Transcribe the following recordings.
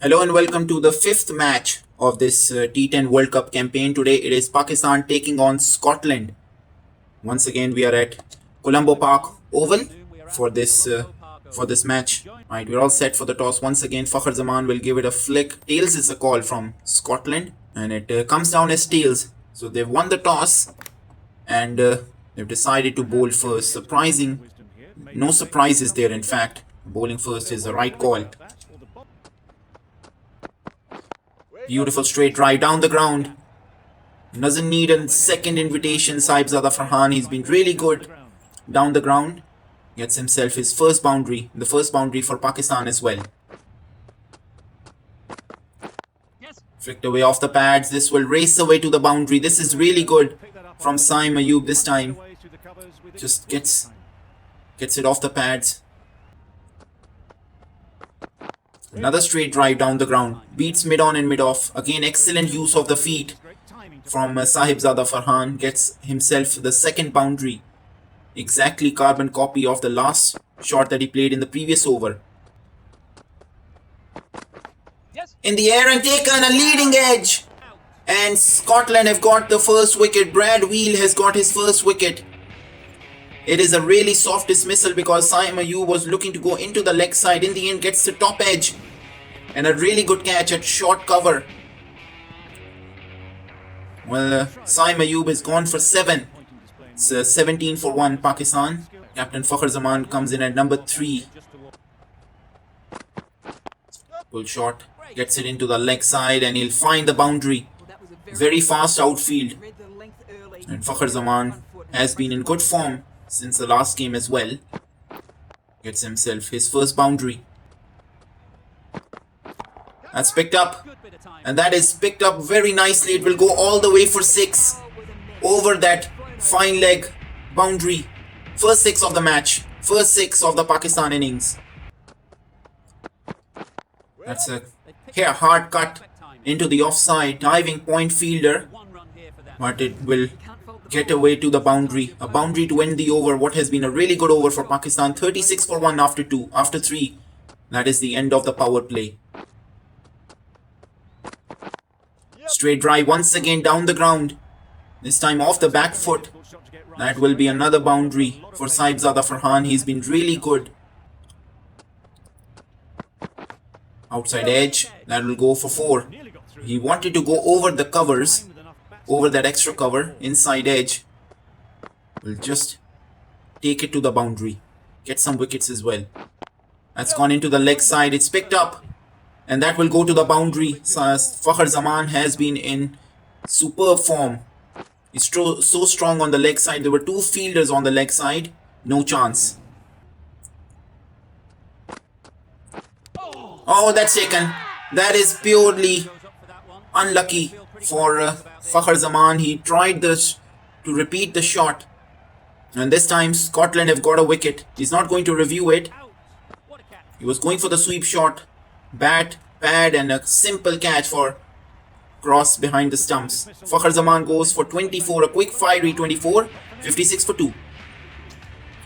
Hello and welcome to the fifth match of this T10 World Cup campaign. Today it is Pakistan taking on Scotland. Once again we are at Colombo Park Oval for this match. Right, we're all set for the toss. Once again Fakhar Zaman will give it a flick. Tails is a call from Scotland and it comes down as tails. So they've won the toss and they've decided to bowl first. Surprising. No surprises there in fact. Bowling first is the right call. Beautiful straight drive down the ground. Doesn't need a second invitation. Sahibzada Farhan, he's been really good down the ground. Gets himself his first boundary. The first boundary for Pakistan as well. Flicked away off the pads. This will race away to the boundary. This is really good from Saim Ayub this time. Just gets it off the pads. Another straight drive down the ground. Beats mid-on and mid-off. Again, excellent use of the feet from Sahibzada Farhan. Gets himself the second boundary. Exactly carbon copy of the last shot that he played in the previous over. In the air and taken a leading edge. And Scotland have got the first wicket. Brad Wheel has got his first wicket. It is a really soft dismissal because Saim Ayub was looking to go into the leg side. In the end, gets the top edge. And a really good catch at short cover. Well, Saim Ayub has gone for 7. It's 17 for 1 Pakistan. Captain Fakhar Zaman comes in at number 3. Pull shot. Gets it into the leg side and he'll find the boundary. Very fast outfield. And Fakhar Zaman has been in good form since the last game as well. Gets himself his first boundary. That's picked up. And that is picked up very nicely. It will go all the way for 6. Over that fine leg boundary. First 6 of the match. First 6 of the Pakistan innings. That's a hard cut into the offside. Diving point fielder. But it will get away to the boundary. A boundary to end the over. What has been a really good over for Pakistan. 36 for 1 after 2. After 3. That is the end of the power play. Straight drive once again down the ground. This time off the back foot. That will be another boundary for Sahibzada Farhan. He's been really good. Outside edge. That will go for 4. He wanted to go over the covers. Over that extra cover. Inside edge. Will just take it to the boundary. Get some wickets as well. That's gone into the leg side. It's picked up. And that will go to the boundary. Fakhar Zaman has been in superb form. He's so strong on the leg side. There were 2 fielders on the leg side. No chance. Oh, that's taken. That is purely unlucky for Fakhar Zaman. He tried to repeat the shot. And this time Scotland have got a wicket. He's not going to review it. He was going for the sweep shot. Bat, pad and a simple catch for cross behind the stumps. Fakhar Zaman goes for 24, a quick fiery 24, 56 for 2.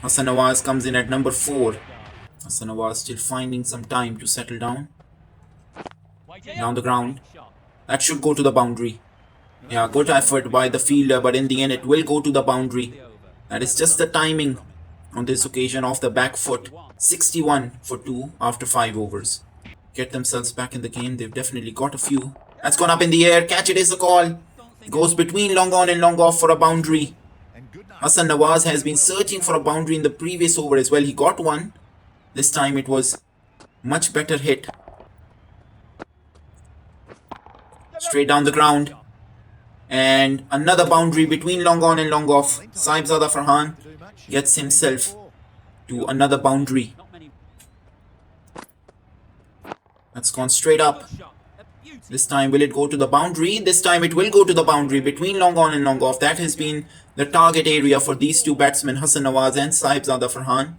Hassan Nawaz comes in at number 4. Hassan Nawaz still finding some time to settle down. Down the ground. That should go to the boundary. Yeah, good effort by the fielder, but in the end it will go to the boundary. That is just the timing on this occasion off the back foot. 61 for 2 after 5 overs. Get themselves back in the game. They've definitely got a few. That's gone up in the air. Catch it is a call. Goes between long on and long off for a boundary. Hassan Nawaz has been searching for a boundary in the previous over as well. He got one. This time it was much better hit. Straight down the ground. And another boundary between long on and long off. Sahibzada Farhan gets himself to another boundary. That's gone straight up. This time will it go to the boundary? This time it will go to the boundary between long on and long off. That has been the target area for these 2 batsmen, Hassan Nawaz and Sahibzada Farhan.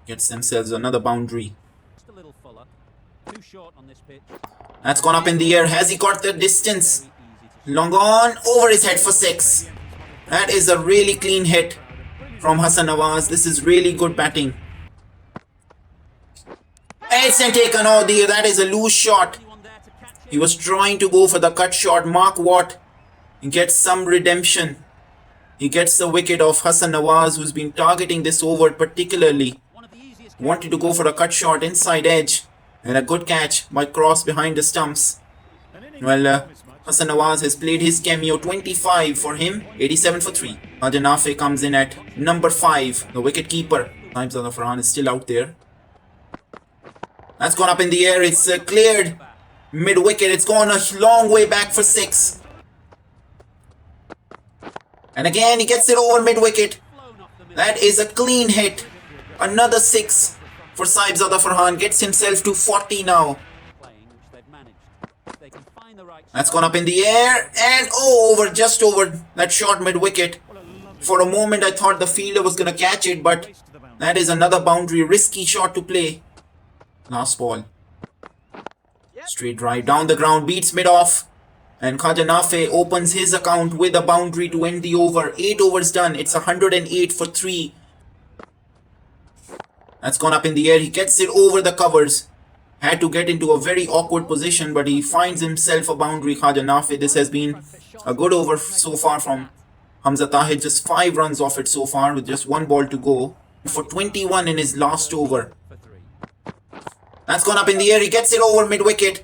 Gets themselves another boundary. That's gone up in the air. Has he got the distance? Long on, over his head for 6. That is a really clean hit from Hassan Nawaz. This is really good batting. It's taken. Oh dear, that is a loose shot. He was trying to go for the cut shot. Mark Watt gets some redemption. He gets the wicket of Hassan Nawaz, who's been targeting this over particularly. Wanted to go for a cut shot inside edge. And a good catch by Cross behind the stumps. Well, Hassan Nawaz has played his cameo. 25 for him, 87 for 3. Khaja Nafe comes in at number 5, the wicket keeper. Saibzada Farhan is still out there. That's gone up in the air. It's cleared mid-wicket. It's gone a long way back for 6. And again, he gets it over mid-wicket. That is a clean hit. Another 6 for Saibzada Farhan. Gets himself to 40 now. That's gone up in the air. And over, just over that short mid-wicket. For a moment, I thought the fielder was going to catch it. But that is another boundary. Risky shot to play. Last ball. Straight drive down the ground. Beats mid-off. And Khaja Nafe opens his account with a boundary to end the over. 8 overs done. It's 108 for 3. That's gone up in the air. He gets it over the covers. Had to get into a very awkward position, but he finds himself a boundary. Khaja Nafe. This has been a good over so far from Hamza Tahir. Just 5 runs off it so far with just 1 ball to go. For 21 in his last over. That's gone up in the air. He gets it over mid-wicket.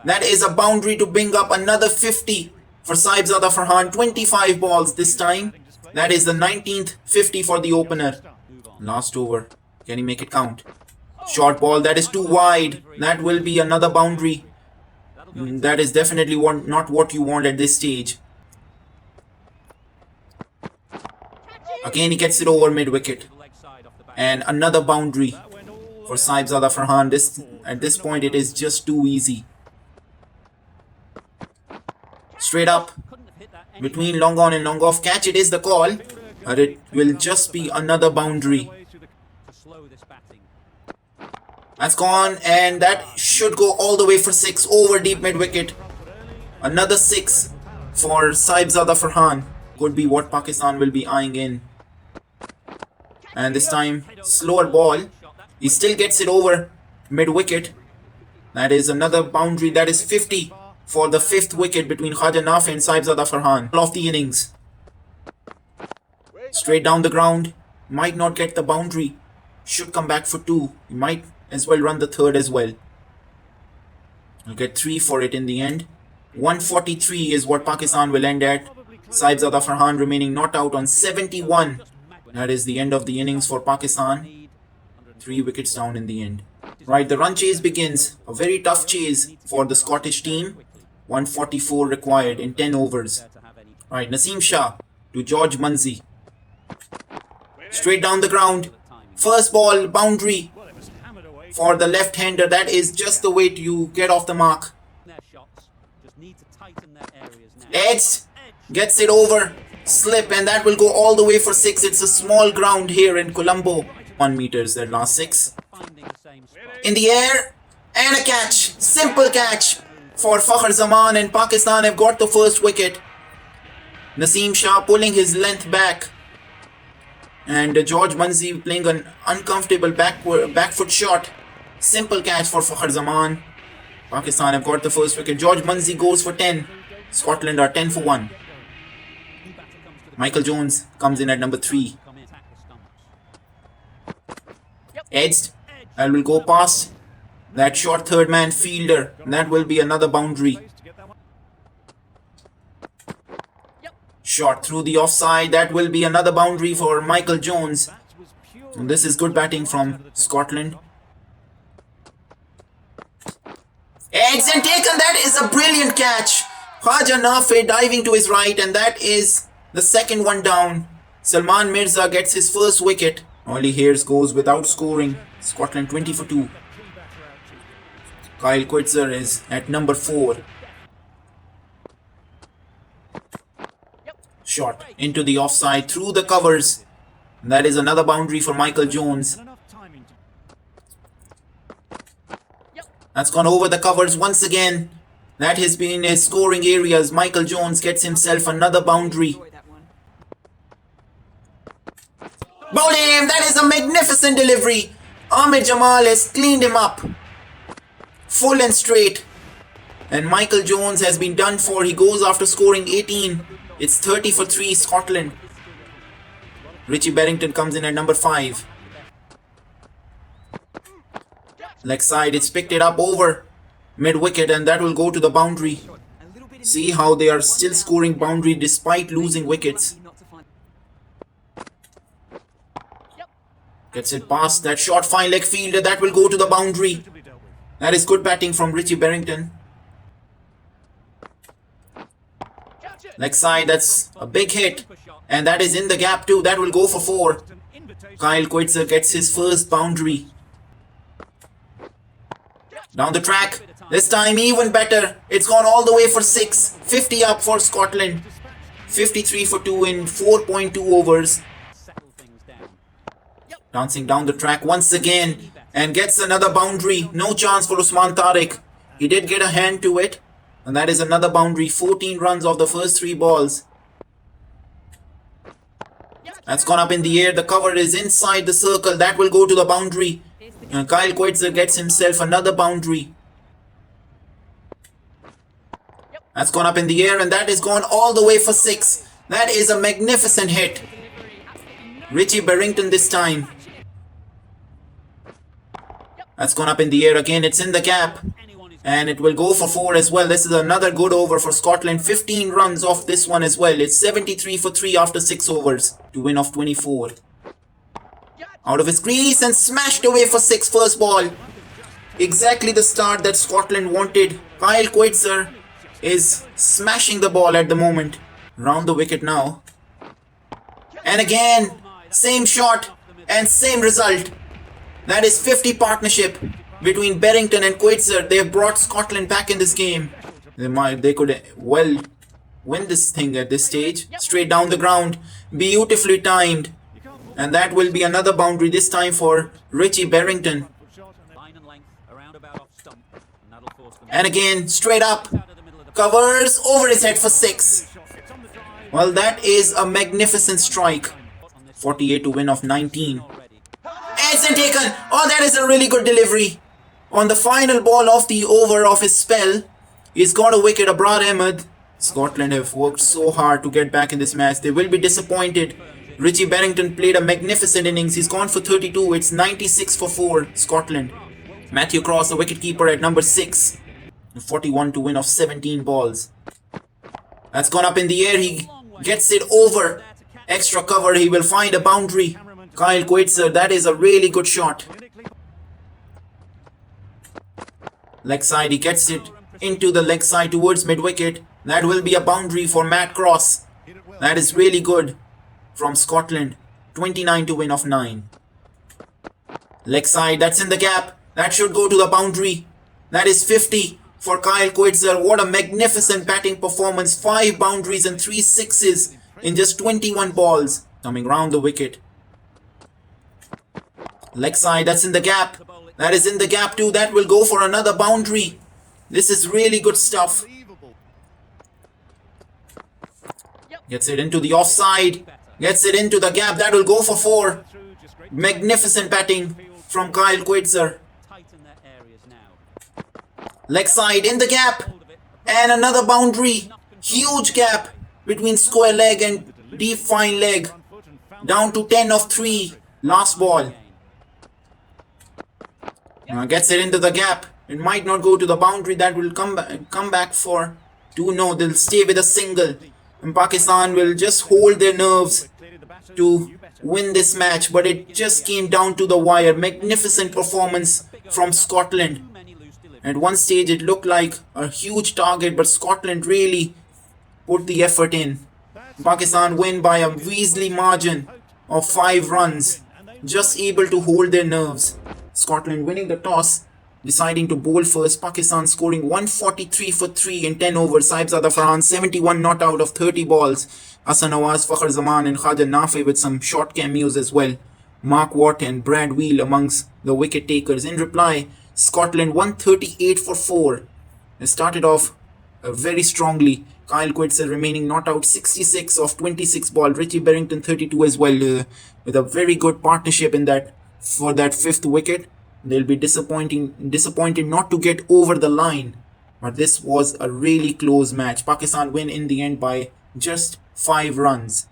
That is a boundary to bring up another 50 for Saibzada Farhan. 25 balls this time. That is the 19th 50 for the opener. Last over. Can he make it count? Short ball. That is too wide. That will be another boundary. That is definitely not what you want at this stage. Again, he gets it over mid-wicket. And another boundary for Saibzada Farhan. At this point, it is just too easy. Straight up between long on and long off. Catch it is the call, but it will just be another boundary. That's gone, and that should go all the way for 6 over deep mid wicket. Another 6 for Saibzada Farhan. Could be what Pakistan will be eyeing in. And this time, slower ball. He still gets it over mid wicket. That is another boundary. That is 50. For the 5th wicket between Khaja Nafe and Saibzada Farhan. Off the innings. Straight down the ground. Might not get the boundary. Should come back for 2. He might as well run the 3rd as well. He'll get 3 for it in the end. 143 is what Pakistan will end at. Saibzada Farhan remaining not out on 71. That is the end of the innings for Pakistan. 3 wickets down in the end. Right, the run chase begins. A very tough chase for the Scottish team. 144 required in 10 overs. Right, Naseem Shah to George Munsey. Straight down the ground. First ball, boundary for the left-hander. That is just the way you get off the mark. Edge gets it over. Slip, and that will go all the way for 6. It's a small ground here in Colombo. 1 meters, that last 6. In the air, and a catch. Simple catch for Fakhar Zaman, and Pakistan have got the first wicket. Naseem Shah pulling his length back. And George Munsey playing an uncomfortable back foot shot. Simple catch for Fakhar Zaman. Pakistan have got the first wicket. George Munsey goes for 10. Scotland are 10 for 1. Michael Jones comes in at number 3. Edged. And will go past that short 3rd man fielder. That will be another boundary. Shot through the offside. That will be another boundary for Michael Jones. And this is good batting from Scotland. Eggs and taken. That is a brilliant catch. Khaja Nafe diving to his right, and that is the 2nd one down. Salman Mirza gets his first wicket. Ollie Hayes goes without scoring. Scotland 20 for 2. Kyle Quitzer is at number 4. Shot into the offside through the covers. That is another boundary for Michael Jones. That's gone over the covers once again. That has been his scoring areas. Michael Jones gets himself another boundary. Bowled him! That is a magnificent delivery. Ahmed Jamal has cleaned him up. Full and straight. And Michael Jones has been done for. He goes after scoring 18. It's 30 for 3 Scotland. Richie Berrington comes in at number 5. Leg side, it's picked it up over mid-wicket and that will go to the boundary. See how they are still scoring boundary despite losing wickets. Gets it past that short fine leg fielder. That will go to the boundary. That is good batting from Richie Berrington. Leg side, that's a big hit. And that is in the gap too. That will go for 4. Kyle Coetzer gets his first boundary. Down the track. This time even better. It's gone all the way for 6. 50 up for Scotland. 53 for 2 in 4.2 overs. Dancing down the track once again. And gets another boundary. No chance for Usman Tariq. He did get a hand to it. And that is another boundary. 14 runs off the first 3 balls. That's gone up in the air. The cover is inside the circle. That will go to the boundary. And Kyle Coetzer gets himself another boundary. That's gone up in the air and that is gone all the way for 6. That is a magnificent hit. Richie Berrington this time. That's gone up in the air again. It's in the gap. And it will go for 4 as well. This is another good over for Scotland. 15 runs off this one as well. It's 73 for 3 after 6 overs to win off 24. Out of his crease and smashed away for 6 first ball. Exactly the start that Scotland wanted. Kyle Coetzer is smashing the ball at the moment. Round the wicket now. And again, same shot and same result. That is 50 partnership between Berrington and Coetzer. They have brought Scotland back in this game. They could well win this thing at this stage. Straight down the ground. Beautifully timed. And that will be another boundary this time for Richie Berrington. And again, straight up. Covers over his head for 6. Well, that is a magnificent strike. 48 to win off 19. Edson taken. Oh, that is a really good delivery. On the final ball of the over of his spell, he's got a wicket. Abrar Ahmed. Scotland have worked so hard to get back in this match. They will be disappointed. Richie Berrington played a magnificent innings. He's gone for 32. It's 96 for 4, Scotland. Matthew Cross, the wicketkeeper at number 6. 41 to win off 17 balls. That's gone up in the air. He gets it over. Extra cover. He will find a boundary. Kyle Coetzer, that is a really good shot. Leg side, he gets it into the leg side towards mid-wicket. That will be a boundary for Matt Cross. That is really good from Scotland. 29 to win off 9. Leg side, that's in the gap. That should go to the boundary. That is 50 for Kyle Coetzer. What a magnificent batting performance. 5 boundaries and 3 sixes in just 21 balls. Coming round the wicket. Leg side, that's in the gap. That is in the gap too. That will go for another boundary. This is really good stuff. Gets it into the offside. Gets it into the gap. That will go for 4. Magnificent batting from Kyle Coetzer. Leg side in the gap. And another boundary. Huge gap between square leg and deep fine leg. Down to 10 of 3. Last ball. Gets it into the gap. It might not go to the boundary. That will come back for 2. No, they'll stay with a single. And Pakistan will just hold their nerves to win this match. But it just came down to the wire. Magnificent performance from Scotland. At one stage it looked like a huge target, but Scotland really put the effort in. Pakistan win by a measly margin of 5 runs. Just able to hold their nerves. Scotland winning the toss, deciding to bowl first. Pakistan scoring 143 for 3 in 10 overs. Saibzada Farhan 71 not out of 30 balls. Hassan Nawaz, Fakhr Zaman and Khaja Nafi with some short cameos as well. Mark Watt and Brad Wheel amongst the wicket takers. In reply, Scotland 138 for 4. They started off very strongly. Kyle Coetzer remaining not out, 66 of 26 ball. Richie Berrington 32 as well, with a very good partnership in that for that 5th wicket. They'll be disappointed not to get over the line But this was a really close match. Pakistan win in the end by just 5 runs.